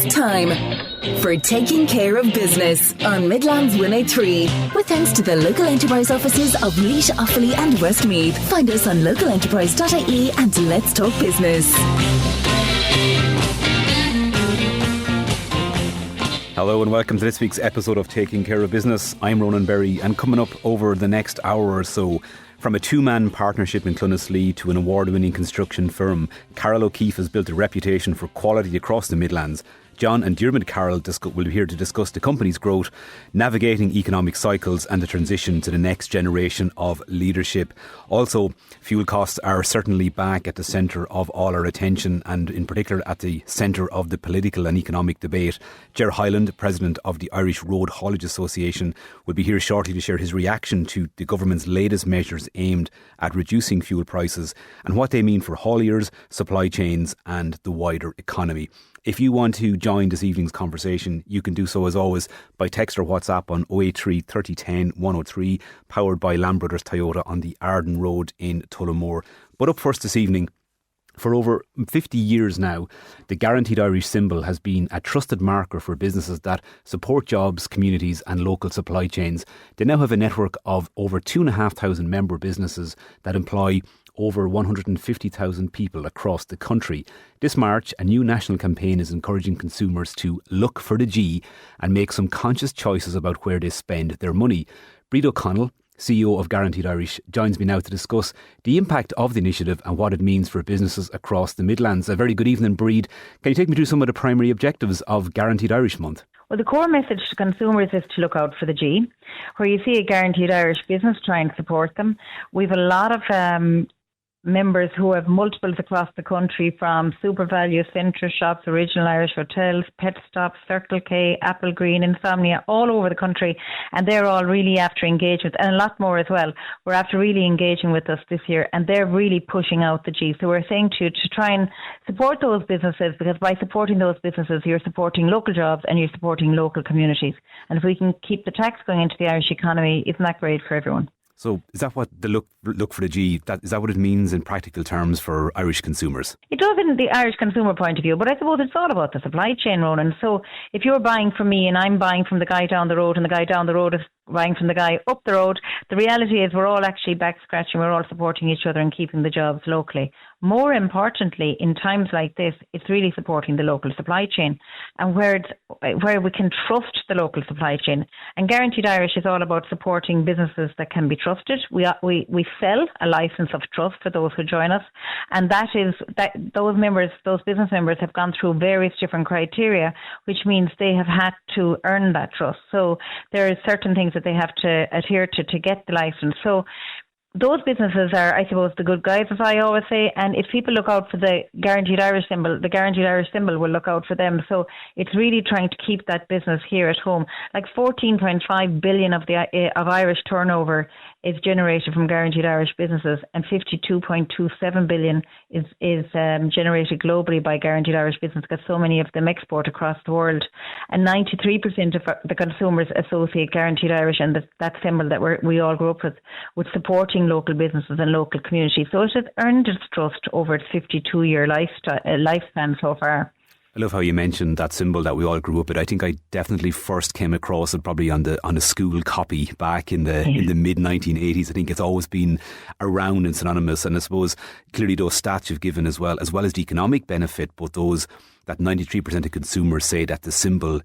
It's time for Taking Care of Business on Midlands 103. With thanks to the local enterprise offices of Laois, Offaly and Westmeath. Find us on localenterprise.ie and let's talk business. Hello and welcome to this week's episode of Taking Care of Business. I'm Ronan Berry, and coming up over the next hour or so, from a two-man partnership in Clonaslee to an award-winning construction firm, Carroll O'Keefe has built a reputation for quality across the Midlands. John and Diarmaid Carroll will be here to discuss the company's growth, navigating economic cycles and the transition to the next generation of leadership. Also, fuel costs are certainly back at the centre of all our attention, and in particular at the centre of the political and economic debate. Ger Hyland, President of the Irish Road Haulage Association, will be here shortly to share his reaction to the government's latest measures aimed at reducing fuel prices and what they mean for hauliers, supply chains and the wider economy. If you want to join this evening's conversation, you can do so as always by text or WhatsApp on 083 3010 103, powered by Lamb Brothers Toyota on the Arden Road in Tullamore. But up first this evening, for over 50 years now, the Guaranteed Irish symbol has been a trusted marker for businesses that support jobs, communities and local supply chains. They now have a network of over 2,500 member businesses that employ over 150,000 people across the country. This March, a new national campaign is encouraging consumers to look for the G and make some conscious choices about where they spend their money. Bríd O'Connell, CEO of Guaranteed Irish, joins me now to discuss the impact of the initiative and what it means for businesses across the Midlands. A very good evening, Bríd. Can you take me through some of the primary objectives of Guaranteed Irish Month? Well, the core message to consumers is to look out for the G. Where you see a Guaranteed Irish business, try and support them. We've a lot of members who have multiples across the country, from Super Value, Centre Shops, Original Irish Hotels, Pet Stop, Circle K, Apple Green, Insomnia, all over the country, and they're all really after engagement, and a lot more as well. We're after really engaging with us this year, and they're really pushing out the G. So we're saying to try and support those businesses, because by supporting those businesses, you're supporting local jobs and you're supporting local communities. And if we can keep the tax going into the Irish economy, isn't that great for everyone? So is that what the look for the G, is that what it means in practical terms for Irish consumers? It does in the Irish consumer point of view, but I suppose it's all about the supply chain, Ronan. So if you're buying from me and I'm buying from the guy down the road and the guy down the road is buying from the guy up the road, the reality is we're all actually back scratching, we're all supporting each other and keeping the jobs locally. More importantly, in times like this, it's really supporting the local supply chain and where we can trust the local supply chain. And Guaranteed Irish is all about supporting businesses that can be trusted. We sell a license of trust for those who join us, and those business members have gone through various different criteria, which means they have had to earn that trust. So there are certain things that they have to adhere to get the license. So those businesses are, I suppose, the good guys, as I always say, and if people look out for the Guaranteed Irish symbol, the Guaranteed Irish symbol will look out for them. So it's really trying to keep that business here at home. Like 14.5 billion of Irish turnover is generated from Guaranteed Irish businesses, and 52.27 billion is generated globally by Guaranteed Irish business, because so many of them export across the world. And 93% of the consumers associate Guaranteed Irish and that symbol that we all grew up with supporting local businesses and local communities. So it has earned its trust over its 52-year lifespan so far. I love how you mentioned that symbol that we all grew up with. I think I definitely first came across it probably on a school copy back in the mid 1980s. I think it's always been around and synonymous, and I suppose clearly those stats you've given as well as the economic benefit, but those that 93% of consumers say that the symbol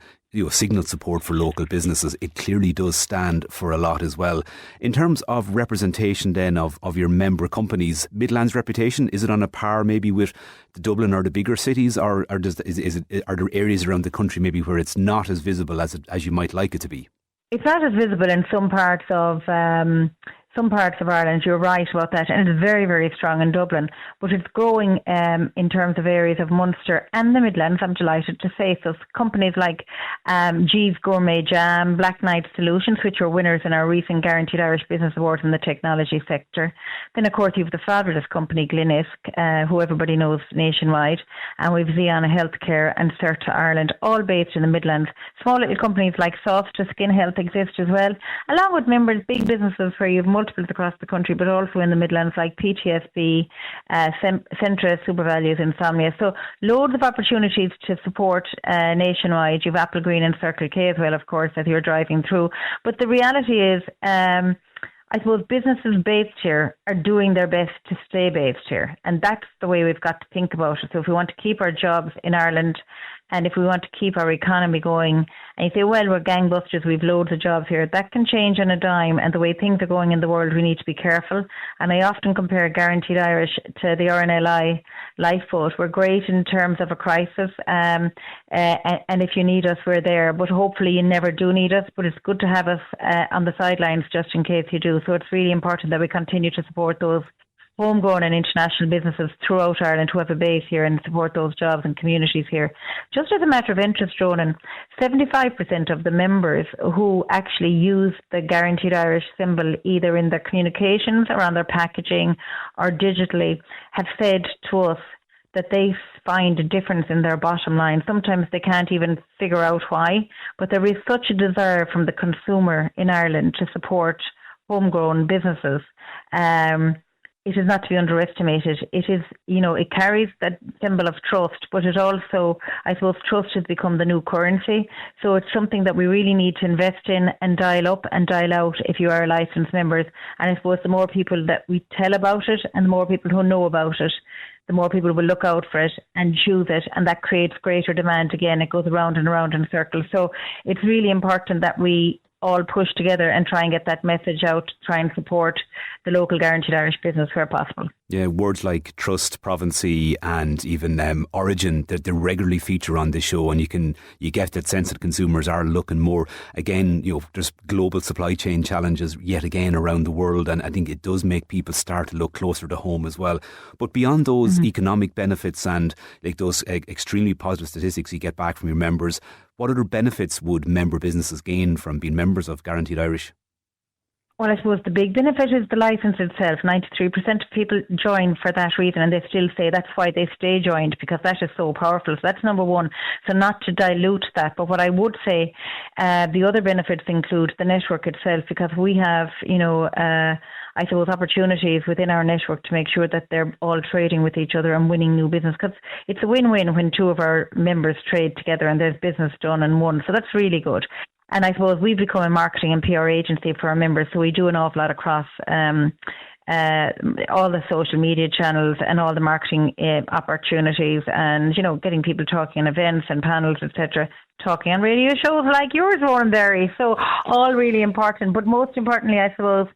signals support for local businesses. It clearly does stand for a lot as well. In terms of representation then of your member companies, Midlands reputation, is it on a par maybe with the Dublin or the bigger cities, or are there areas around the country maybe where it's not as visible as you might like it to be? It's not as visible in some parts of Ireland, you're right about that, and it's very, very strong in Dublin, but it's growing in terms of areas of Munster and the Midlands, I'm delighted to say. So companies like G's Gourmet Jam, Black Knight Solutions, which were winners in our recent Guaranteed Irish Business Awards in the technology sector. Then, of course, you have the fabulous company Glynnisk, who everybody knows nationwide, and we've Ziana Healthcare and Certa Ireland, all based in the Midlands. Small little companies like Soft to Skin Health exist as well, along with members, big businesses where you have multiples across the country, but also in the Midlands, like PTSB, Centra, SuperValues, Insomnia. So loads of opportunities to support nationwide. You've Apple Green and Circle K as well, of course, as you're driving through. But the reality is, I suppose businesses based here are doing their best to stay based here. And that's the way we've got to think about it. So if we want to keep our jobs in Ireland, and if we want to keep our economy going, and you say, well, we're gangbusters, we've loads of jobs here, that can change on a dime. And the way things are going in the world, we need to be careful. And I often compare Guaranteed Irish to the RNLI lifeboat. We're great in terms of a crisis. And if you need us, we're there. But hopefully you never do need us. But it's good to have us on the sidelines just in case you do. So it's really important that we continue to support those homegrown and international businesses throughout Ireland who have a base here and support those jobs and communities here. Just as a matter of interest, Ronan, 75% of the members who actually use the Guaranteed Irish symbol either in their communications or on their packaging or digitally have said to us that they find a difference in their bottom line. Sometimes they can't even figure out why, but there is such a desire from the consumer in Ireland to support homegrown businesses. It is not to be underestimated. It is, it carries that symbol of trust, but it also, I suppose, trust has become the new currency. So it's something that we really need to invest in and dial up and dial out if you are licensed members. And I suppose the more people that we tell about it and the more people who know about it, the more people will look out for it and choose it, and that creates greater demand again. It goes around and around in circles. So it's really important that we all push together and try and get that message out, try and support the local Guaranteed Irish business where possible. Yeah, words like trust, provency and even origin, they regularly feature on this show, and you get that sense that consumers are looking more. Again, there's global supply chain challenges yet again around the world, and I think it does make people start to look closer to home as well. But beyond those economic benefits and like those extremely positive statistics you get back from your members, what other benefits would member businesses gain from being members of Guaranteed Irish? Well, I suppose the big benefit is the licence itself. 93% of people join for that reason, and they still say that's why they stay joined, because that is so powerful. So that's number one. So not to dilute that. But what I would say, the other benefits include the network itself, because we have, I suppose, opportunities within our network to make sure that they're all trading with each other and winning new business, because it's a win-win when two of our members trade together and there's business done and won. So that's really good. And I suppose we've become a marketing and PR agency for our members, so we do an awful lot across all the social media channels and all the marketing opportunities, and getting people talking in events and panels, etc., talking on radio shows like yours, Ronan Berry. So all really important. But most importantly, I suppose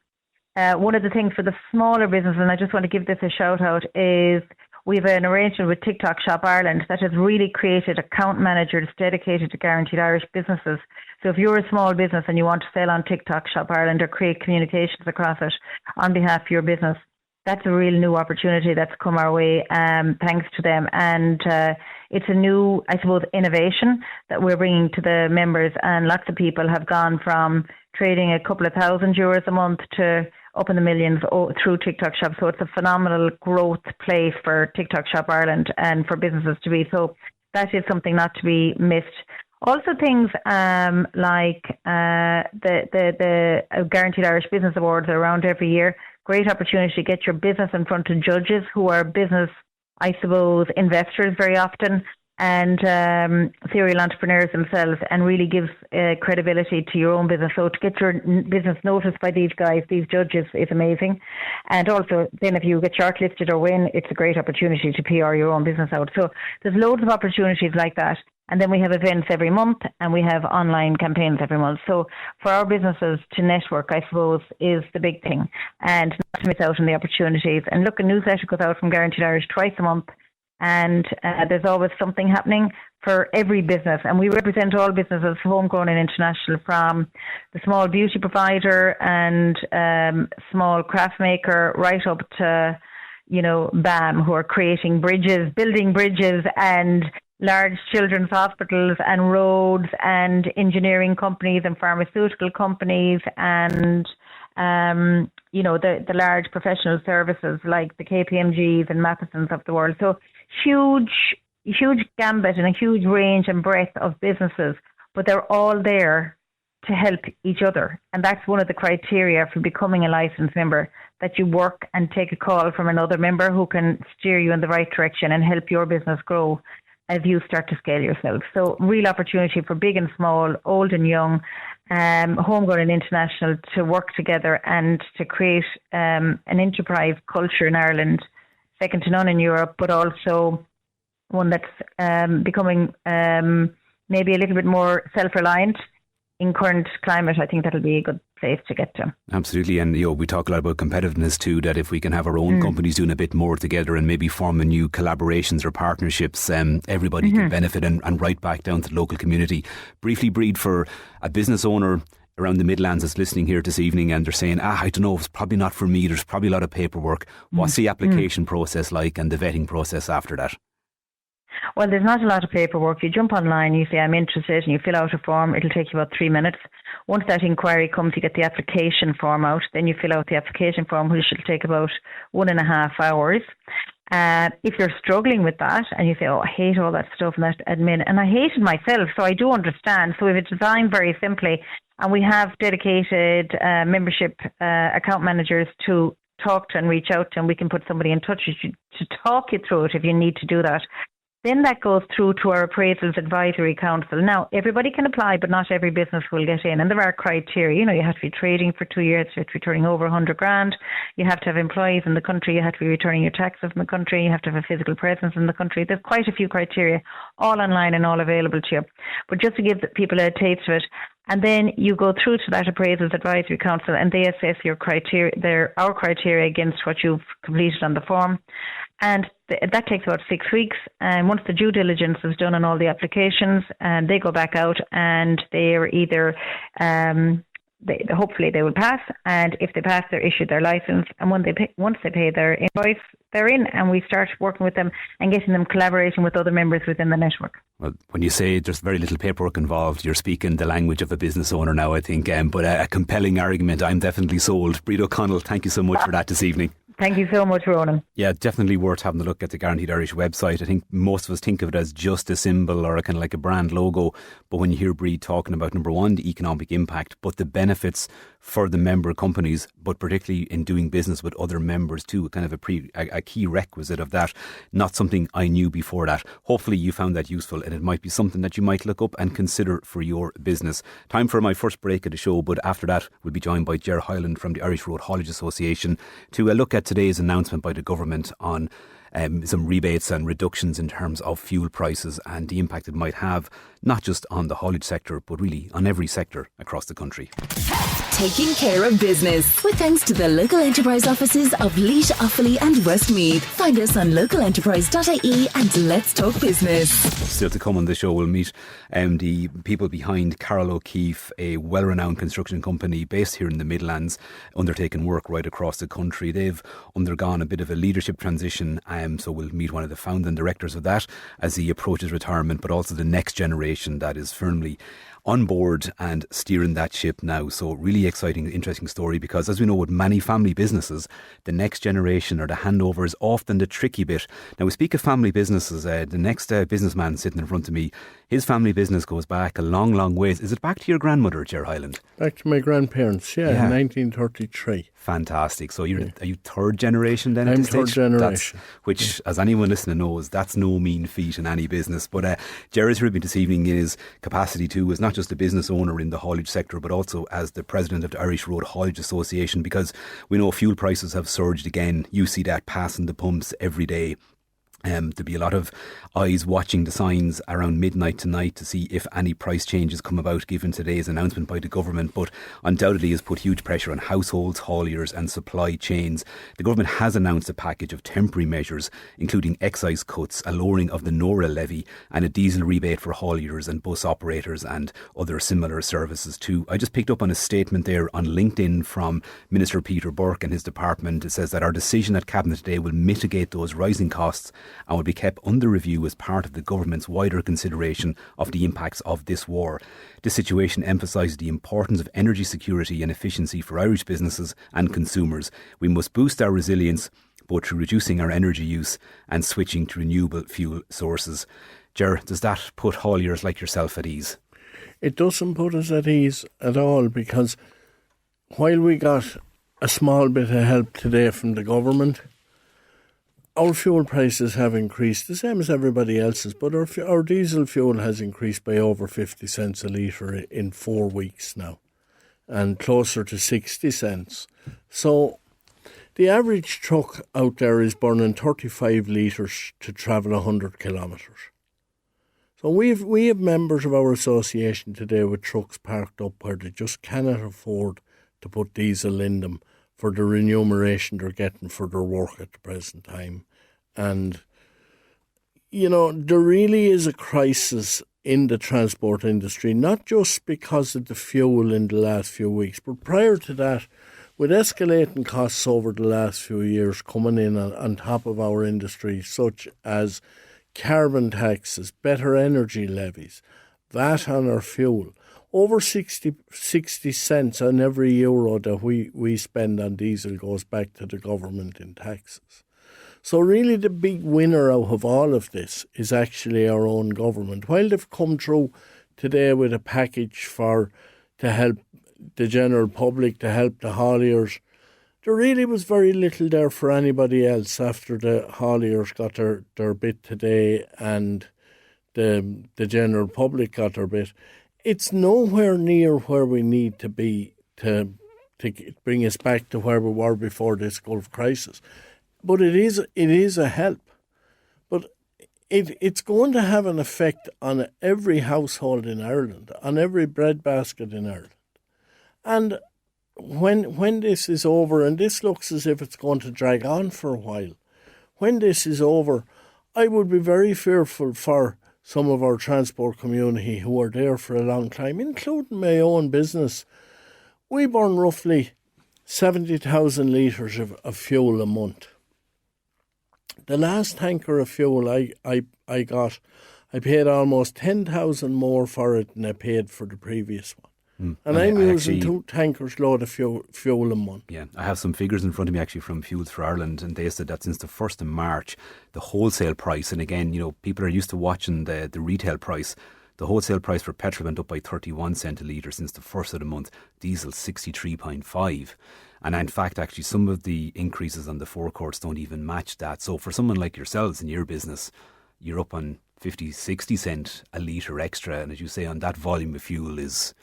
one of the things for the smaller business, and I just want to give this a shout out, is we have an arrangement with TikTok Shop Ireland that has really created account managers dedicated to Guaranteed Irish businesses. So if you're a small business and you want to sell on TikTok Shop Ireland or create communications across it on behalf of your business, that's a real new opportunity that's come our way, thanks to them. And it's a new, I suppose, innovation that we're bringing to the members. And lots of people have gone from trading a couple of €1,000 a month to up in the millions through TikTok Shop. So it's a phenomenal growth place for TikTok Shop Ireland and for businesses to be. So that is something not to be missed. Also things like the Guaranteed Irish Business Awards are around every year. Great opportunity to get your business in front of judges who are business, I suppose, investors very often, and serial entrepreneurs themselves, and really gives credibility to your own business. So to get your business noticed by these guys, these judges, is amazing. And also then if you get shortlisted or win, it's a great opportunity to PR your own business out. So there's loads of opportunities like that. And then we have events every month, and we have online campaigns every month. So for our businesses to network, I suppose, is the big thing, and not to miss out on the opportunities. And look, a newsletter goes out from Guaranteed Irish twice a month, and there's always something happening for every business. And we represent all businesses, homegrown and international, from the small beauty provider and small craft maker right up to, BAM, who are creating bridges, building bridges, and large children's hospitals and roads, and engineering companies and pharmaceutical companies, and the large professional services like the KPMGs and Mathesons of the world. So huge gambit and a huge range and breadth of businesses, but they're all there to help each other. And that's one of the criteria for becoming a licensed member, that you work and take a call from another member who can steer you in the right direction and help your business grow as you start to scale yourself. So real opportunity for big and small, old and young, homegrown and international, to work together and to create an enterprise culture in Ireland, second to none in Europe, but also one that's becoming maybe a little bit more self-reliant in current climate. I think that'll be a good place to get to. Absolutely. And we talk a lot about competitiveness too, that if we can have our own companies doing a bit more together and maybe forming new collaborations or partnerships, everybody can benefit and right back down to the local community. Briefly, Bríd, for a business owner around the Midlands that's listening here this evening and they're saying, I don't know, it's probably not for me, there's probably a lot of paperwork. What's the application process like and the vetting process after that? Well, there's not a lot of paperwork. You jump online, you say, I'm interested, and you fill out a form. It'll take you about 3 minutes. Once that inquiry comes, you get the application form out. Then you fill out the application form, which will take about 1.5 hours. If you're struggling with that and you say, I hate all that stuff and that admin, and I hate it myself, so I do understand. So if it's designed very simply, and we have dedicated membership account managers to talk to and reach out to, and we can put somebody in touch with you to talk you through it if you need to do that. Then that goes through to our Appraisals Advisory Council. Now, everybody can apply, but not every business will get in. And there are criteria. You have to be trading for 2 years, you have to be turning over 100 grand. You have to have employees in the country. You have to be returning your taxes in the country. You have to have a physical presence in the country. There's quite a few criteria, all online and all available to you. But just to give people a taste of it, and then you go through to that Appraisals Advisory Council and they assess your criteria, our criteria against what you've completed on the form. And that takes about 6 weeks. And once the due diligence is done on all the applications, and they go back out and they're either, hopefully they will pass. And if they pass, they're issued their license. And once they pay their invoice, they're in, and we start working with them and getting them collaborating with other members within the network. Well, when you say there's very little paperwork involved, you're speaking the language of a business owner now, I think. But a compelling argument. I'm definitely sold. Bríd O'Connell, thank you so much for that this evening. Thank you so much, Ronan. Yeah, definitely worth having a look at the Guaranteed Irish website. I think most of us think of it as just a symbol or a kind of like a brand logo. But when you hear Bríd talking about, number one, the economic impact, but the benefits for the member companies, but particularly in doing business with other members too, kind of a key requisite of that. Not something I knew before that. Hopefully you found that useful, and it might be something that you might look up and consider for your business. Time for my first break of the show, but after that we'll be joined by Ger Hyland from the Irish Road Haulage Association to look at today's announcement by the government on some rebates and reductions in terms of fuel prices and the impact it might have, not just on the haulage sector, but really on every sector across the country. Taking care of business with thanks to the local enterprise offices of Laois, Offaly and Westmeath. Find us on localenterprise.ie and let's talk business. Still to come on the show, we'll meet the people behind Carroll O'Keefe, a well-renowned construction company based here in the Midlands, undertaking work right across the country. They've undergone a bit of a leadership transition, so we'll meet one of the founding directors of that as he approaches retirement, but also the next generation that is firmly on board and steering that ship now. So really exciting, interesting story, because as we know with many family businesses, the next generation or the handover is often the tricky bit. Now we speak of family businesses, the next businessman sitting in front of me, his family business goes back a long, long ways. Is it back to your grandmother, Ger Hyland? Back to my grandparents, yeah. 1933. Fantastic. So are you third generation then? I'm third generation. Which, as anyone listening knows, that's no mean feat in any business. But Ger is here with me this evening in his capacity too, as not just a business owner in the haulage sector, but also as the president of the Irish Road Haulage Association, because we know fuel prices have surged again. You see that passing the pumps every day. There'll be a lot of eyes watching the signs around midnight tonight to see if any price changes come about given today's announcement by the government, but undoubtedly has put huge pressure on households, hauliers and supply chains. The government has announced a package of temporary measures, including excise cuts, a lowering of the NORA levy and a diesel rebate for hauliers and bus operators and other similar services too. I just picked up on a statement there on LinkedIn from Minister Peter Burke and his department. It says that our decision at Cabinet today will mitigate those rising costs and will be kept under review as part of the government's wider consideration of the impacts of this war. This situation emphasises the importance of energy security and efficiency for Irish businesses and consumers. We must boost our resilience both through reducing our energy use and switching to renewable fuel sources. Ger, does that put hauliers like yourself at ease? It doesn't put us at ease at all, because while we got a small bit of help today from the government, our fuel prices have increased, the same as everybody else's, but our diesel fuel has increased by over 50 cents a litre in 4 weeks now, and closer to 60 cents. So the average truck out there is burning 35 litres to travel 100 kilometres. So we have members of our association today with trucks parked up where they just cannot afford to put diesel in them for the remuneration they're getting for their work at the present time. And, there really is a crisis in the transport industry, not just because of the fuel in the last few weeks, but prior to that, with escalating costs over the last few years coming in on top of our industry, such as carbon taxes, better energy levies, VAT on our fuel, over 60 cents on every euro that we spend on diesel goes back to the government in taxes. So really the big winner out of all of this is actually our own government. While they've come through today with a package to help the general public, to help the hauliers, there really was very little there for anybody else after the hauliers got their bit today and the general public got their bit. It's nowhere near where we need to be to bring us back to where we were before this Gulf crisis. But it is a help. But it's going to have an effect on every household in Ireland, on every breadbasket in Ireland. And when this is over, and this looks as if it's going to drag on for a while, when this is over, I would be very fearful for some of our transport community who are there for a long time, including my own business. We burn roughly 70,000 litres of fuel a month. The last tanker of fuel I got, I paid almost 10,000 more for it than I paid for the previous one. And I'm using 2 tankers load of fuel a month. Yeah, I have some figures in front of me actually from Fuels for Ireland, and they said that since the 1st of March, the wholesale price, and again, people are used to watching the retail price, the wholesale price for petrol went up by 31 cent a litre since the 1st of the month, diesel 63.5. And in fact, actually, some of the increases on the forecourts don't even match that. So for someone like yourselves in your business, you're up on 50, 60 cent a litre extra. And as you say, on that volume of fuel it's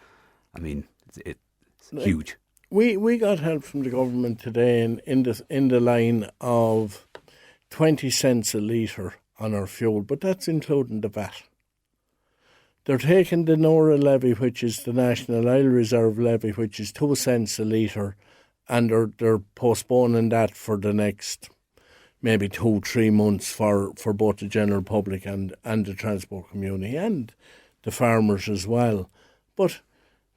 huge. We got help from the government today in the line of 20 cents a litre on our fuel, but that's including the VAT. They're taking the NORA levy, which is the National Oil Reserve levy, which is 2 cents a litre, and they're postponing that for the next maybe 2-3 months for both the general public and the transport community and the farmers as well. But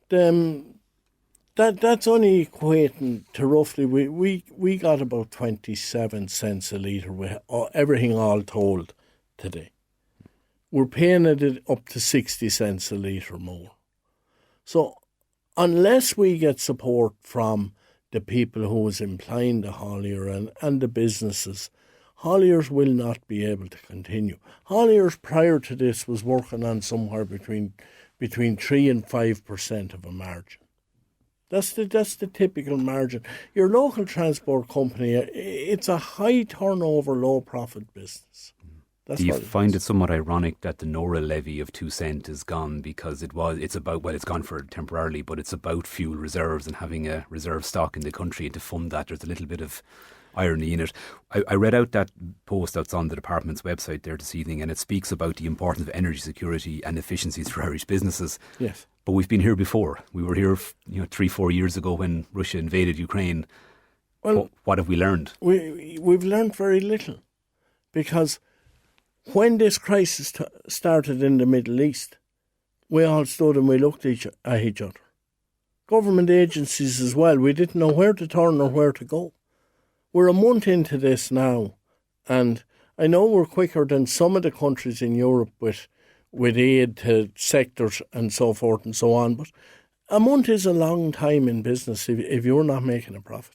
that's only equating to roughly, we got about 27 cents a litre with everything all told today. We're paying it up to 60 cents a litre more. So unless we get support from the people who is employing the haulier and the businesses, hauliers will not be able to continue. Hauliers prior to this was working on somewhere between 3 and 5% of a margin. That's the typical margin. Your local transport company, it's a high turnover, low profit business. Do you find it somewhat ironic that the NORA levy of 2 cent is gone because it's gone for temporarily, but it's about fuel reserves and having a reserve stock in the country, and to fund that, there's a little bit of irony in it. I read out that post that's on the department's website there this evening, and it speaks about the importance of energy security and efficiencies for Irish businesses. Yes. But we've been here before. We were here 3-4 years ago when Russia invaded Ukraine. Well, what have we learned? We've learned very little, because when this crisis started in the Middle East, we all stood and we looked at each other. Government agencies as well. We didn't know where to turn or where to go. We're a month into this now, and I know we're quicker than some of the countries in Europe with aid to sectors and so forth and so on, but a month is a long time in business if you're not making a profit.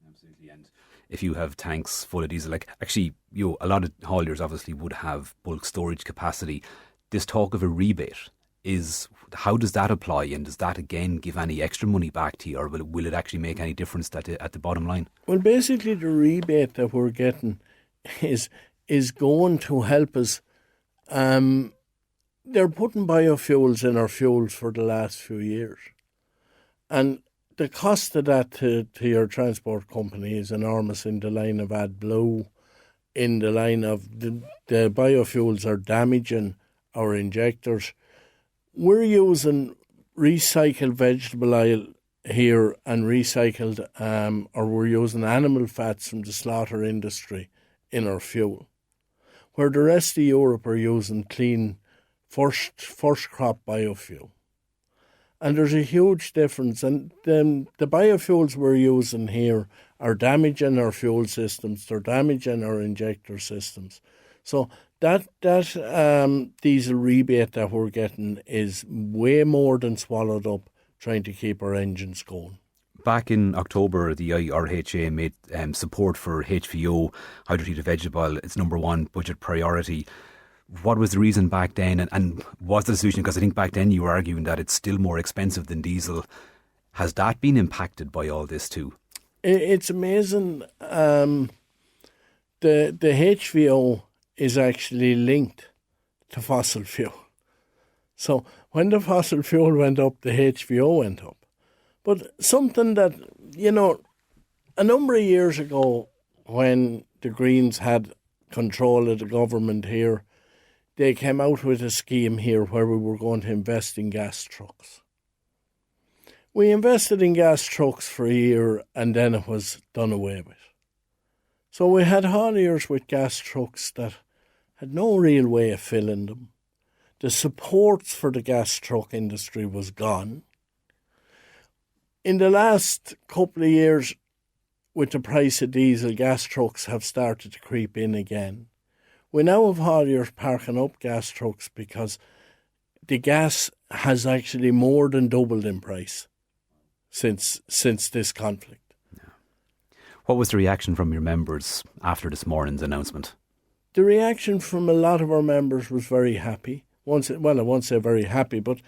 Absolutely. And if you have tanks full of diesel, a lot of hauliers obviously would have bulk storage capacity. This talk of a rebate, is how does that apply, and does that again give any extra money back to you, or will it actually make any difference at the bottom line? Well, basically the rebate that we're getting is going to help us. They're putting biofuels in our fuels for the last few years, and the cost of that to your transport company is enormous in the line of AdBlue, in the line of the biofuels are damaging our injectors. We're using recycled vegetable oil here and recycled, or we're using animal fats from the slaughter industry in our fuel, where the rest of Europe are using clean first crop biofuel. And there's a huge difference. And the biofuels we're using here are damaging our fuel systems. They're damaging our injector systems. So that diesel rebate that we're getting is way more than swallowed up trying to keep our engines going. Back in October, the IRHA made support for HVO, hydrotreated vegetable oil, its number one budget priority. What was the reason back then, and was the solution? Because I think back then you were arguing that it's still more expensive than diesel. Has that been impacted by all this too? It's amazing. The HVO is actually linked to fossil fuel. So when the fossil fuel went up, the HVO went up. But something that, a number of years ago when the Greens had control of the government here, they came out with a scheme here where we were going to invest in gas trucks. We invested in gas trucks for a year and then it was done away with. So we had hauliers with gas trucks that had no real way of filling them. The supports for the gas truck industry was gone. In the last couple of years, with the price of diesel, gas trucks have started to creep in again. We now have hauliers parking up gas trucks because the gas has actually more than doubled in price since this conflict. Yeah. What was the reaction from your members after this morning's announcement? The reaction from a lot of our members was very happy. I won't say very happy, but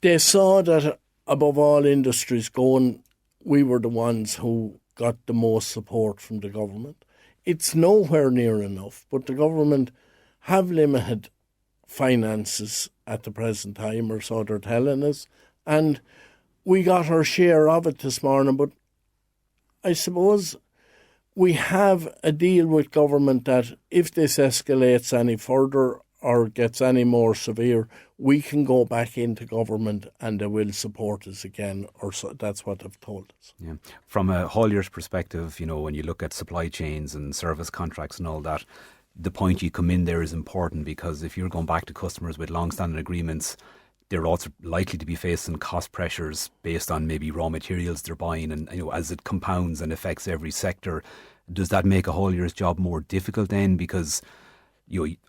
they saw that above all industries going, we were the ones who got the most support from the government. It's nowhere near enough, but the government have limited finances at the present time, or so they're telling us, and we got our share of it this morning. But I suppose we have a deal with government that if this escalates any further or gets any more severe, we can go back into government and they will support us again, or so that's what they've told us. Yeah. From a haulier's perspective, when you look at supply chains and service contracts and all that, the point you come in there is important, because if you're going back to customers with long-standing agreements, they're also likely to be facing cost pressures based on maybe raw materials they're buying, and as it compounds and affects every sector, does that make a haulier's job more difficult then? Because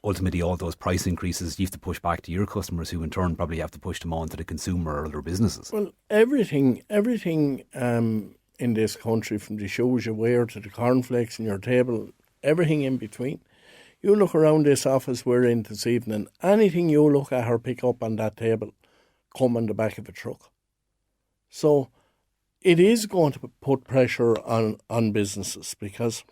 ultimately all those price increases you have to push back to your customers, who in turn probably have to push them on to the consumer or other businesses. Well, everything in this country, from the shoes you wear to the cornflakes on your table, everything in between. You look around this office we're in this evening, anything you look at or pick up on that table come on the back of a truck. So it is going to put pressure on businesses, because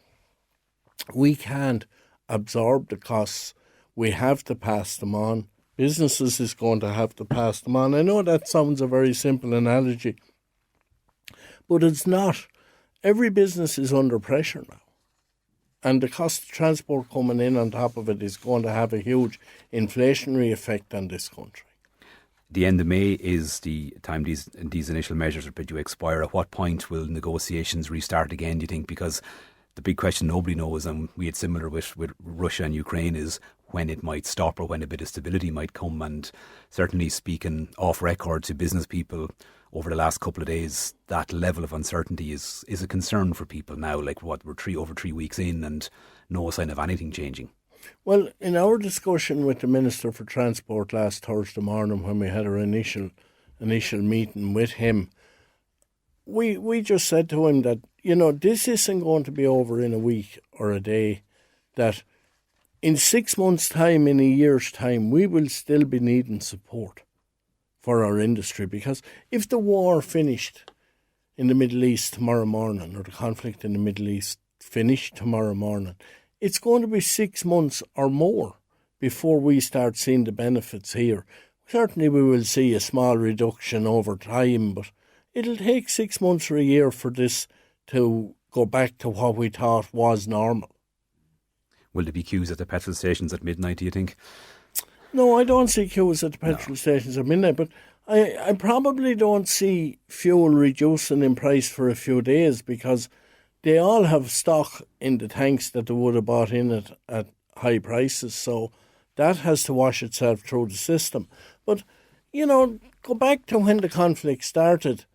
we can't absorb the costs. We have to pass them on. Businesses is going to have to pass them on. I know that sounds a very simple analogy, but it's not. Every business is under pressure now. And the cost of transport coming in on top of it is going to have a huge inflationary effect on this country. The end of May is the time these initial measures are due to expire. At what point will negotiations restart again, do you think? Because the big question nobody knows, and we had similar with Russia and Ukraine, is when it might stop or when a bit of stability might come. And certainly speaking off record to business people over the last couple of days, that level of uncertainty is a concern for people now. Like we're over 3 weeks in and no sign of anything changing. Well, in our discussion with the Minister for Transport last Thursday morning, when we had our initial meeting with him, we just said to him that, this isn't going to be over in a week or a day, that in 6 months' time, in a year's time, we will still be needing support for our industry, because if the war finished in the Middle East tomorrow morning, or the conflict in the Middle East finished tomorrow morning, it's going to be 6 months or more before we start seeing the benefits here. Certainly we will see a small reduction over time, but it'll take 6 months or a year for this to go back to what we thought was normal. Will there be queues at the petrol stations at midnight, do you think? No, I don't see queues at the petrol stations at midnight, but I probably don't see fuel reducing in price for a few days, because they all have stock in the tanks that they would have bought in at high prices. So that has to wash itself through the system. But, go back to when the conflict started.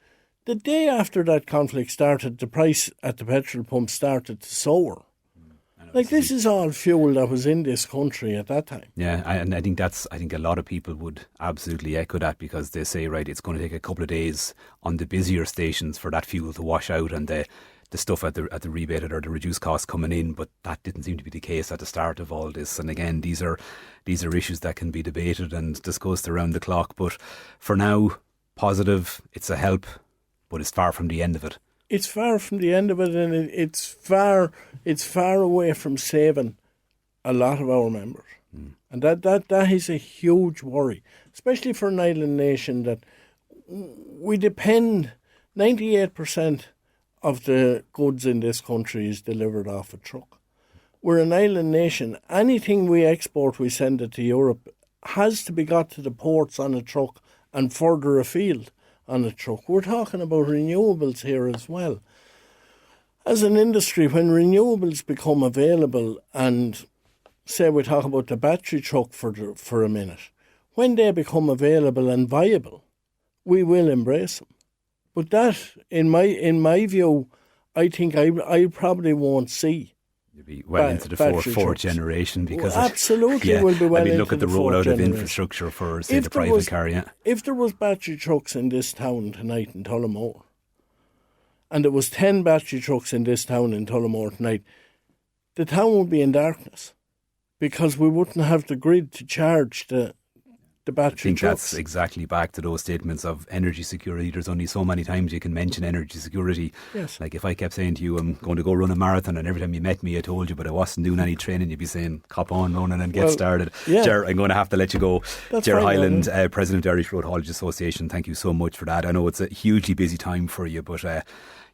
The day after that conflict started, the price at the petrol pump started to soar. Like, this is all fuel that was in this country at that time. Yeah, and I think a lot of people would absolutely echo that, because they say, right, it's going to take a couple of days on the busier stations for that fuel to wash out and the stuff at the rebated or the reduced cost coming in, but that didn't seem to be the case at the start of all this. And again, these are issues that can be debated and discussed around the clock. But for now, positive, it's a help, but it's far from the end of it. It's far from the end of it, and it's far away from saving a lot of our members. And that is a huge worry, especially for an island nation that we depend 98% of the goods in this country is delivered off a truck. We're an island nation. Anything we export, we send it to Europe, has to be got to the ports on a truck and further afield on a truck. We're talking about renewables here as well. As an industry, when renewables become available, and say we talk about the battery truck for a minute, when they become available and viable, we will embrace them. But that, in my view, I think I probably won't see. You'll be well into the fourth generation, because absolutely will be well into the fourth generation. Look at the rollout of infrastructure for, say, the private car. Yeah, if there was battery trucks in this town tonight in Tullamore, and there was 10 battery trucks in this town in Tullamore tonight, the town would be in darkness, because we wouldn't have the grid to charge the battery trucks. I think that's exactly back to those statements of energy security. There's only so many times you can mention energy security. Yes. Like, if I kept saying to you, I'm going to go run a marathon, and every time you met me I told you, but I wasn't doing any training, you'd be saying, cop on, running and get started. Yeah. Ger, I'm going to have to let you go. That's Ger fine, Hyland, President of the Irish Road Haulage Association, thank you so much for that. I know it's a hugely busy time for you, but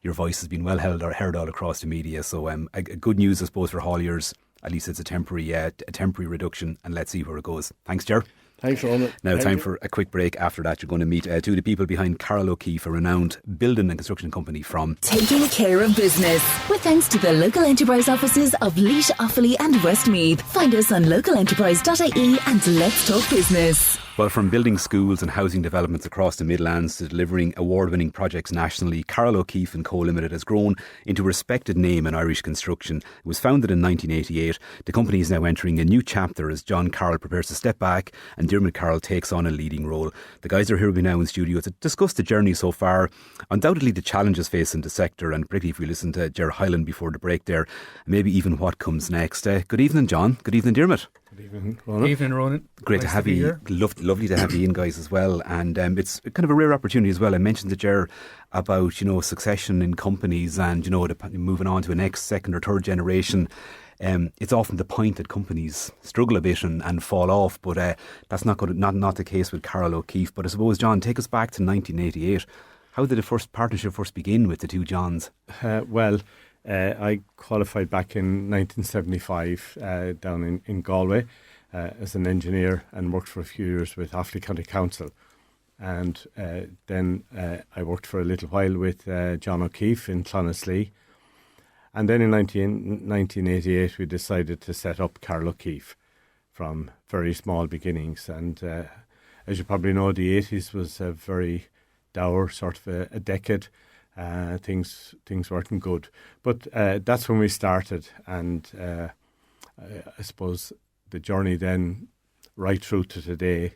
your voice has been well heard all across the media. So good news, I suppose, for hauliers. At least it's a temporary reduction, and let's see where it goes. Thanks, Ger. Thanks, Ronan. Now, time for a quick break. After that, you're going to meet two of the people behind Carroll O'Keefe, a renowned building and construction company from Taking Care of Business, with thanks to the local enterprise offices of Laois, Offaly and Westmeath. Find us on localenterprise.ie and let's talk business. Well, from building schools and housing developments across the Midlands to delivering award-winning projects nationally, Carroll O'Keefe & Co Limited has grown into a respected name in Irish construction. It was founded in 1988. The company is now entering a new chapter as John Carroll prepares to step back and Diarmaid Carroll takes on a leading role. The guys are here with me now in studio to discuss the journey so far, undoubtedly the challenges facing the sector, and particularly if we listen to Ger Hyland before the break there, maybe even what comes next. Good evening, John. Good evening, Diarmaid. Good evening, Ronan. Evening, Ronan. Great nice to have you here. Lovely to have you in, guys, as well. And it's kind of a rare opportunity as well. I mentioned to Ger about, succession in companies and, moving on to a next, second or third generation. It's often the point that companies struggle a bit and fall off, but that's not the case with Carroll O'Keefe. But I suppose, John, take us back to 1988. How did the first partnership begin with the two Johns? I qualified back in 1975 down in Galway as an engineer, and worked for a few years with Offaly County Council. And then I worked for a little while with John O'Keefe in Clonaslee. And then in 1988 we decided to set up Carroll O'Keefe from very small beginnings. And as you probably know, the 80s was a very dour sort of a decade. Things weren't good, but that's when we started, and I suppose the journey then right through to today.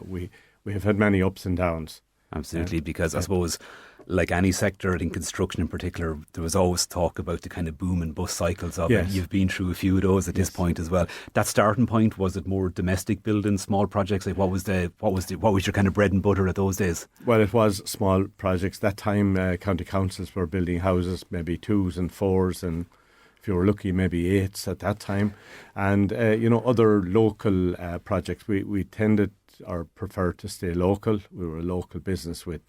We have had many ups and downs, Absolutely, because I suppose, like any sector, in construction in particular, there was always talk about the kind of boom and bust cycles of it. You've been through a few of those at this point as well. That starting point, was it more domestic building, small projects? Like what was your kind of bread and butter at those days? Well, it was small projects. That time, county councils were building houses, maybe 2s and 4s, and if you were lucky, maybe 8s at that time. And other local projects. We tended or preferred to stay local. We were a local business with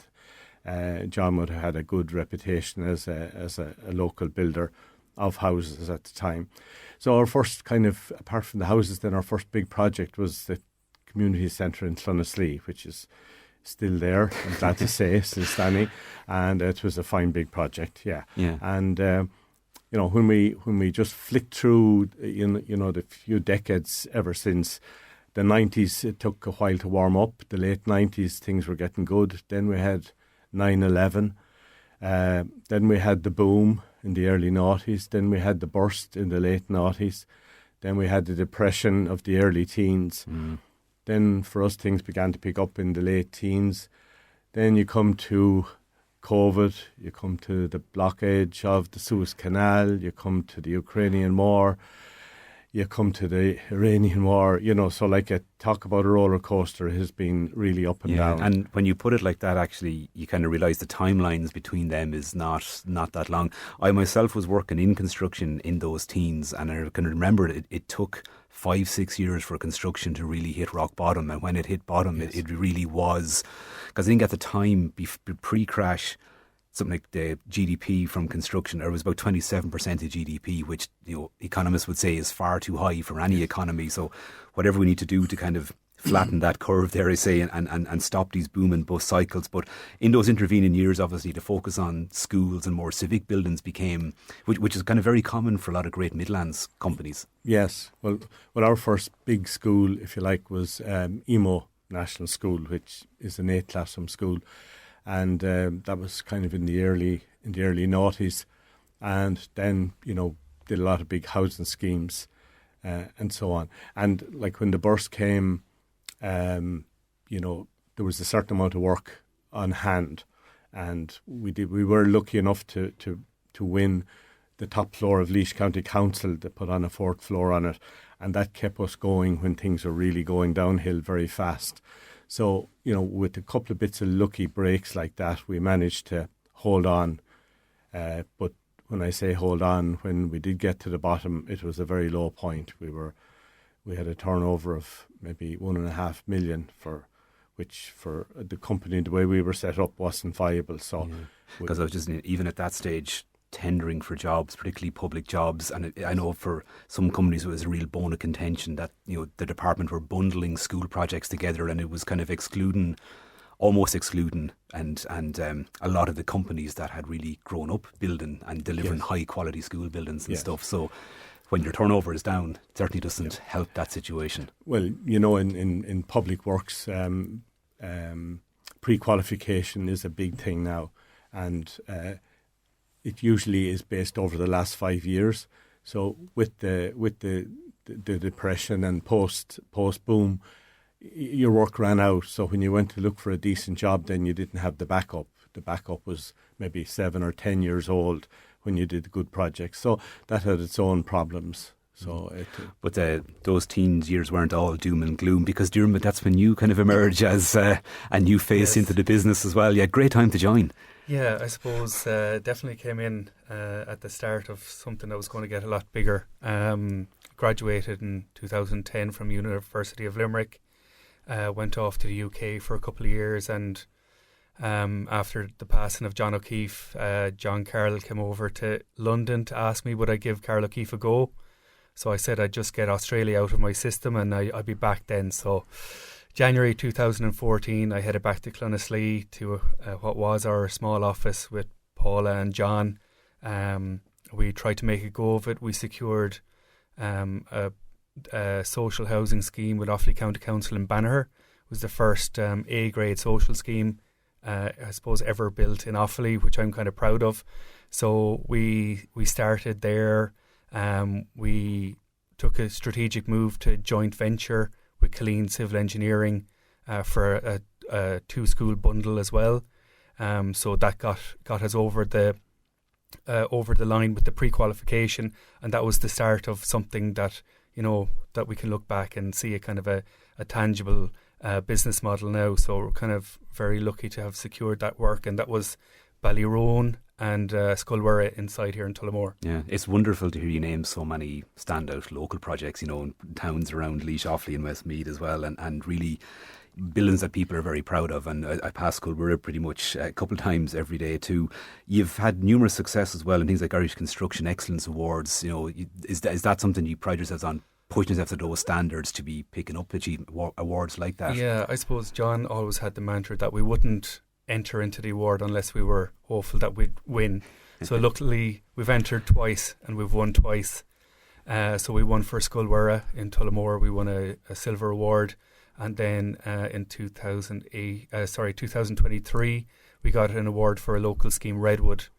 Diarmaid had a good reputation as a local builder of houses at the time. So our first kind of, apart from the houses, then our first big project was the community centre in Clonaslee, which is still there, I'm glad to say, still standing. And it was a fine big project, yeah. And when we just flicked through, the few decades ever since the 90s, it took a while to warm up. The late 90s, things were getting good. Then we had 9/11. Then we had the boom in the early noughties. Then we had the burst in the late noughties. Then we had the depression of the early teens. Then for us, things began to pick up in the late teens. Then you come to COVID, you come to the blockage of the Suez Canal, you come to the Ukrainian war, you come to the Iranian war, so talk about a roller coaster. It has been really up and down. And when you put it like that, actually, you kind of realise the timelines between them is not that long. I myself was working in construction in those teens, and I can remember it took 5-6 years for construction to really hit rock bottom. And when it hit bottom, it really was, because I think at the time, pre-crash, something like the GDP from construction, it was about 27% of GDP, which economists would say is far too high for any economy. So whatever we need to do to kind of flatten that curve there, I say, and stop these boom and bust cycles. But in those intervening years, obviously, the focus on schools and more civic buildings became, which is kind of very common for a lot of great Midlands companies. Yes. Well, our first big school, if you like, was Emo National School, which is an 8th classroom school. And that was kind of in the early noughties, and then did a lot of big housing schemes and so on. And when the burst came, there was a certain amount of work on hand, and we were lucky enough to win the top floor of Laois County Council. They put on a 4th floor on it, and that kept us going when things were really going downhill very fast. So, with a couple of bits of lucky breaks like that, we managed to hold on. But when I say hold on, when we did get to the bottom, it was a very low point. We had a turnover of maybe 1.5 million, which for the company, the way we were set up, wasn't viable. So, because I was just, even at that stage, tendering for jobs, particularly public jobs, and I know for some companies it was a real bone of contention that the department were bundling school projects together, and it was kind of almost excluding and a lot of the companies that had really grown up building and delivering high quality school buildings and stuff. So when your turnover is down, it certainly doesn't help that situation. Well, in public works, pre-qualification is a big thing now, and it usually is based over the last 5 years. So with the depression and post boom, your work ran out. So when you went to look for a decent job, then you didn't have the backup. The backup was maybe 7 or 10 years old when you did good projects. So that had its own problems. So, but those teens years weren't all doom and gloom, because Diarmaid, that's when you kind of emerge as a new face into the business as well. Yeah, great time to join. Yeah, I suppose definitely came in at the start of something that was going to get a lot bigger. Graduated in 2010 from University of Limerick, went off to the UK for a couple of years, and after the passing of John O'Keefe, John Carroll came over to London to ask me would I give Carroll O'Keefe a go. So I said I'd just get Australia out of my system and I'd be back then. So January 2014, I headed back to Clonaslee to what was our small office with Paula and John. We tried to make a go of it. We secured a social housing scheme with Offaly County Council in Banagher. It was the first A-grade social scheme, I suppose, ever built in Offaly, which I'm kind of proud of. So we started there. We took a strategic move to joint venture with Killeen Civil Engineering for a 2-school bundle as well. So that got us over the line with the pre-qualification, and that was the start of something that, you know, that we can look back and see a kind of a tangible business model now. So we're kind of very lucky to have secured that work, and that was Ballyroan and Sculwera inside here in Tullamore. Yeah, it's wonderful to hear you name so many standout local projects, you know, in towns around Laois, Offaly and Westmeath as well, and really buildings that people are very proud of. And I pass Sculwera pretty much a couple of times every day too. You've had numerous success as well in things like Irish Construction Excellence Awards. You know, is that something you pride yourselves on, pushing yourself to those standards to be picking up awards like that? Yeah, I suppose John always had the mantra that we wouldn't enter into the award unless we were hopeful that we'd win. So luckily we've entered twice and we've won twice. So we won for Sculwera in Tullamore. We won a silver award. And then in 2023, we got an award for a local scheme, Redwood,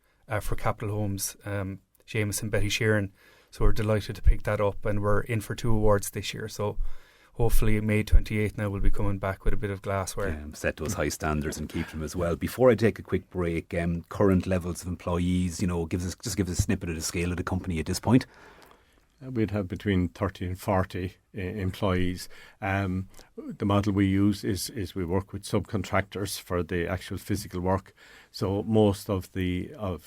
for Capital Homes, Seamus and Betty Sheeran. So we're delighted to pick that up, and we're in for 2 awards this year. So hopefully May 28th now we'll be coming back with a bit of glassware. Yeah, set those high standards and keep them as well. Before I take a quick break, current levels of employees, you know, give us a snippet of the scale of the company at this point. We'd have between 30 and 40 employees. The model we use is we work with subcontractors for the actual physical work. So most of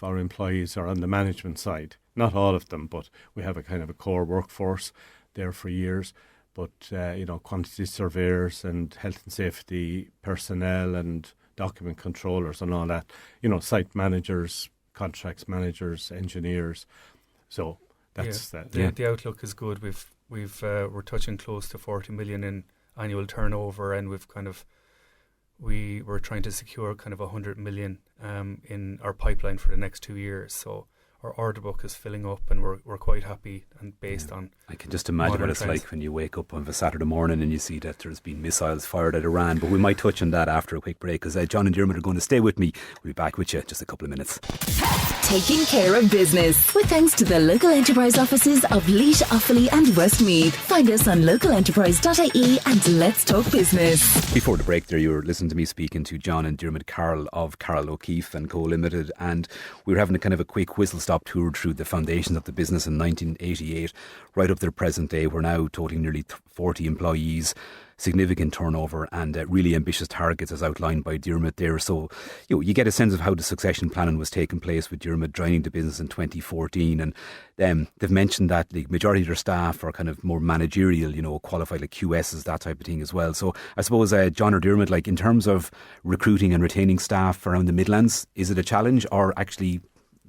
our employees are on the management side. Not all of them, but we have a kind of a core workforce there for years. But, you know, quantity surveyors and health and safety personnel and document controllers and all that. You know, site managers, contracts managers, engineers. So that's that. The outlook is good. We're touching close to 40 million in annual turnover, and we're trying to secure kind of 100 million in our pipeline for the next 2 years. So our order book is filling up, and we're quite happy, and based on. I can just imagine what it's like when you wake up on a Saturday morning and you see that there's been missiles fired at Iran. But we might touch on that after a quick break, because John and Diarmaid are going to stay with me. We'll be back with you in just a couple of minutes. Taking care of business with thanks to the local enterprise offices of Laois, Offaly and Westmeath. Find us on localenterprise.ie and let's talk business. Before the break there, you were listening to me speaking to John and Diarmaid Carroll of Carroll O'Keefe and Co Limited, and we were having a kind of a quick whistle-stop tour through the foundations of the business in 1988 right up to the present day. We're now totaling nearly 40 employees, significant turnover, and really ambitious targets as outlined by Diarmaid there. So you get a sense of how the succession planning was taking place with Diarmaid joining the business in 2014, and they've mentioned that the majority of their staff are kind of more managerial, you know, qualified like QSs, that type of thing as well. So I suppose John or Diarmaid, like in terms of recruiting and retaining staff around the Midlands, is it a challenge, or actually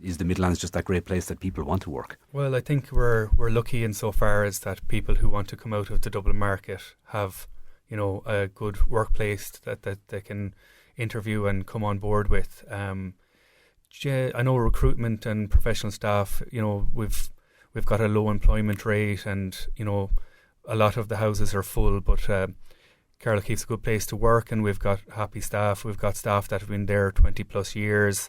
is the Midlands just that great place that people want to work? Well, I think we're lucky insofar as that people who want to come out of the Dublin market have, you know, a good workplace that they can interview and come on board with. I know recruitment and professional staff, you know, we've got a low employment rate, and, you know, a lot of the houses are full, but Carroll O'Keefe's a good place to work, and we've got happy staff. We've got staff that have been there 20 plus years.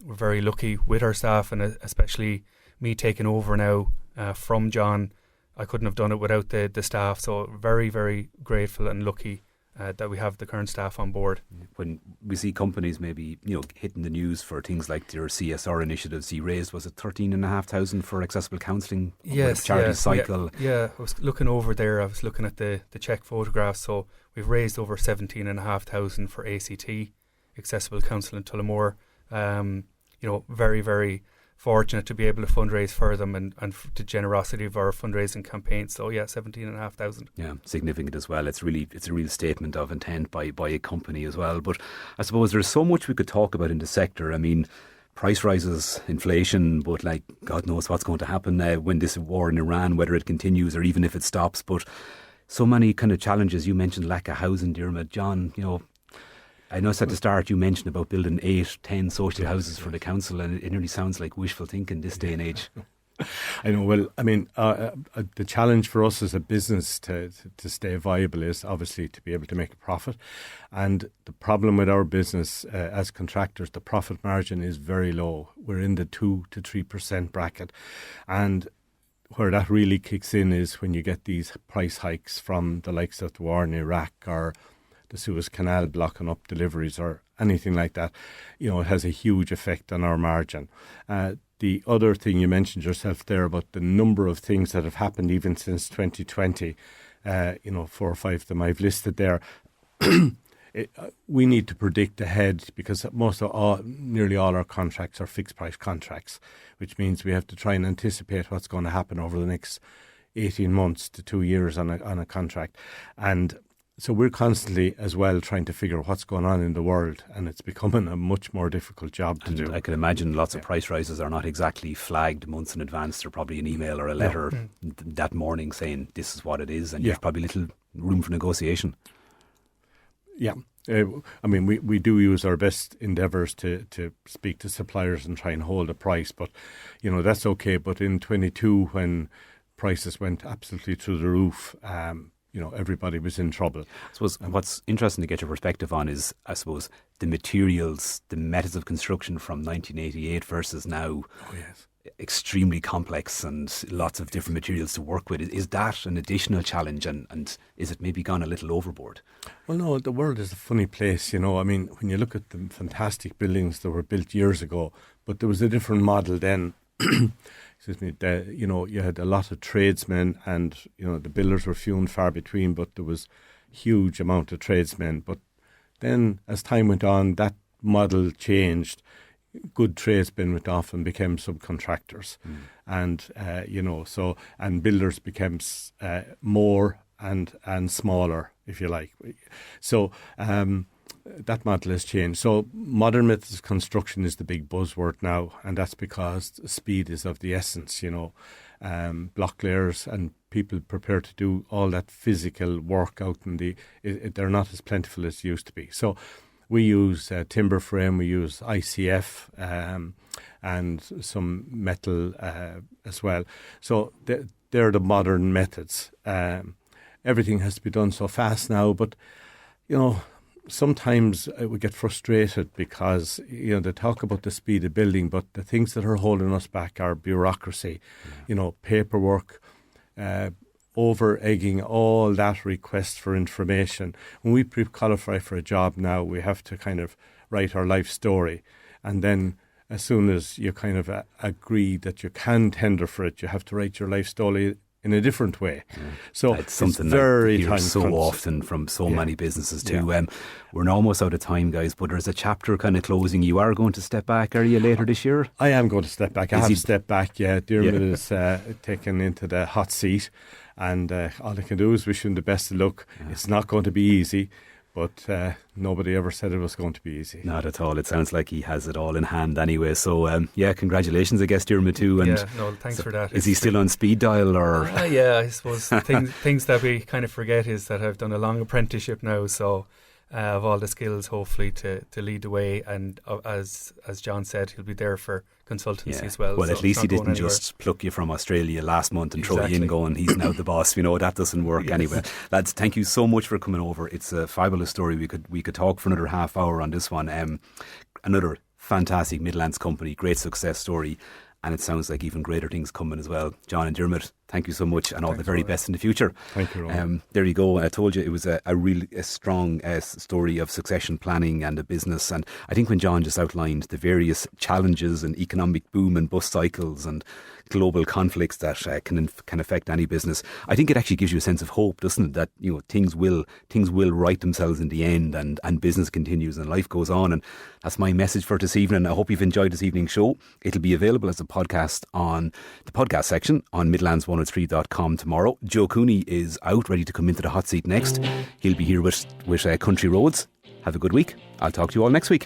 We're very lucky with our staff, and especially me taking over now from John. I couldn't have done it without the staff, so very, very grateful and lucky that we have the current staff on board. When we see companies maybe, you know, hitting the news for things like their CSR initiatives, you raised, was it 13,500 for accessible counselling? Yes, charity cycle. Yeah, I was looking over there. I was looking at the check photographs. So we've raised over 17,500 for ACT, accessible counselling in Tullamore. You know, very, very fortunate to be able to fundraise for them, and the generosity of our fundraising campaign. So yeah, 17,500. Yeah, significant as well. It's a real statement of intent by a company as well. But I suppose there's so much we could talk about in the sector. I mean, price rises, inflation, but like God knows what's going to happen when this war in Iran, whether it continues or even if it stops. But so many kind of challenges. You mentioned lack of housing, Diarmaid. John, you know, I know at the start you mentioned about building 8-10 social houses for the council, and it nearly sounds like wishful thinking this day and age. I know. Well, I mean, the challenge for us as a business to stay viable is obviously to be able to make a profit. And the problem with our business as contractors, the profit margin is very low. We're in the 2 to 3% bracket. And where that really kicks in is when you get these price hikes from the likes of the war in Iraq, or the Suez Canal blocking up deliveries or anything like that, it has a huge effect on our margin. The other thing you mentioned yourself there about the number of things that have happened even since 2020, 4 or 5 of them I've listed there. We need to predict ahead because nearly all our contracts are fixed price contracts, which means we have to try and anticipate what's going to happen over the next 18 months to 2 years on a contract. And so we're constantly as well trying to figure what's going on in the world, and it's becoming a much more difficult job to do. I can imagine lots of price rises are not exactly flagged months in advance. They're probably an email or a letter that morning saying this is what it is, and you have probably little room for negotiation. Yeah. We do use our best endeavours to speak to suppliers and try and hold a price, but, that's okay. But in 22, when prices went absolutely through the roof, everybody was in trouble. I suppose what's interesting to get your perspective on is, I suppose, the materials, the methods of construction from 1988 versus now. Oh, yes. Extremely complex and lots of different materials to work with. Is that an additional challenge, and is it maybe gone a little overboard? Well, no, the world is a funny place, when you look at the fantastic buildings that were built years ago, but there was a different model then. Excuse me, you had a lot of tradesmen, and, the builders were few and far between, but there was huge amount of tradesmen. But then as time went on, that model changed. Good tradesmen went off and became subcontractors, and and builders became more and smaller, if you like. So that model has changed. So modern methods of construction is the big buzzword now, and that's because speed is of the essence. Block layers and people prepared to do all that physical work out in they're not as plentiful as used to be. So we use timber frame, we use ICF and some metal as well. So they're the modern methods. Everything has to be done so fast now, but, sometimes we get frustrated because, they talk about the speed of building, but the things that are holding us back are bureaucracy, paperwork, over-egging all that request for information. When we pre-qualify for a job now, we have to kind of write our life story. And then as soon as you kind of agree that you can tender for it, you have to write your life story in a different way. So it's something it's very I hear so often from so many businesses too. We're almost out of time, guys, but there's a chapter kind of closing. You are going to step back, are you, later this year? I am going to step back. I have stepped back, Diarmaid is taken into the hot seat, and all I can do is wish him the best of luck. It's not going to be easy, but nobody ever said it was going to be easy. Not at all. It sounds like he has it all in hand anyway. So, congratulations, I guess, Diarmaid too. And thanks for that. Is he still on speed dial? Or? I suppose things that we kind of forget is that I've done a long apprenticeship now, so I have all the skills, hopefully, to lead the way. And as John said, he'll be there for consultancy as well. Well, so at least he didn't just pluck you from Australia last month and throw you in going, he's now the boss. That doesn't work anyway. Lads, thank you so much for coming over. It's a fabulous story. We could talk for another half hour on this one. Another fantastic Midlands company, great success story. And it sounds like even greater things coming as well. John and Diarmaid, thank you so much, and all the very best in the future. Thank you, Ron. There you go. I told you it was a really strong story of succession planning and a business. And I think when John just outlined the various challenges and economic boom and bust cycles and global conflicts that can affect any business, I think it actually gives you a sense of hope, doesn't it? That things will right themselves in the end, and business continues and life goes on. And that's my message for this evening. I hope you've enjoyed this evening's show. It'll be available as a podcast on the podcast section on Midlands103.com tomorrow. Joe Cooney is out, ready to come into the hot seat next. He'll be here with Country Roads. Have a good week. I'll talk to you all next week.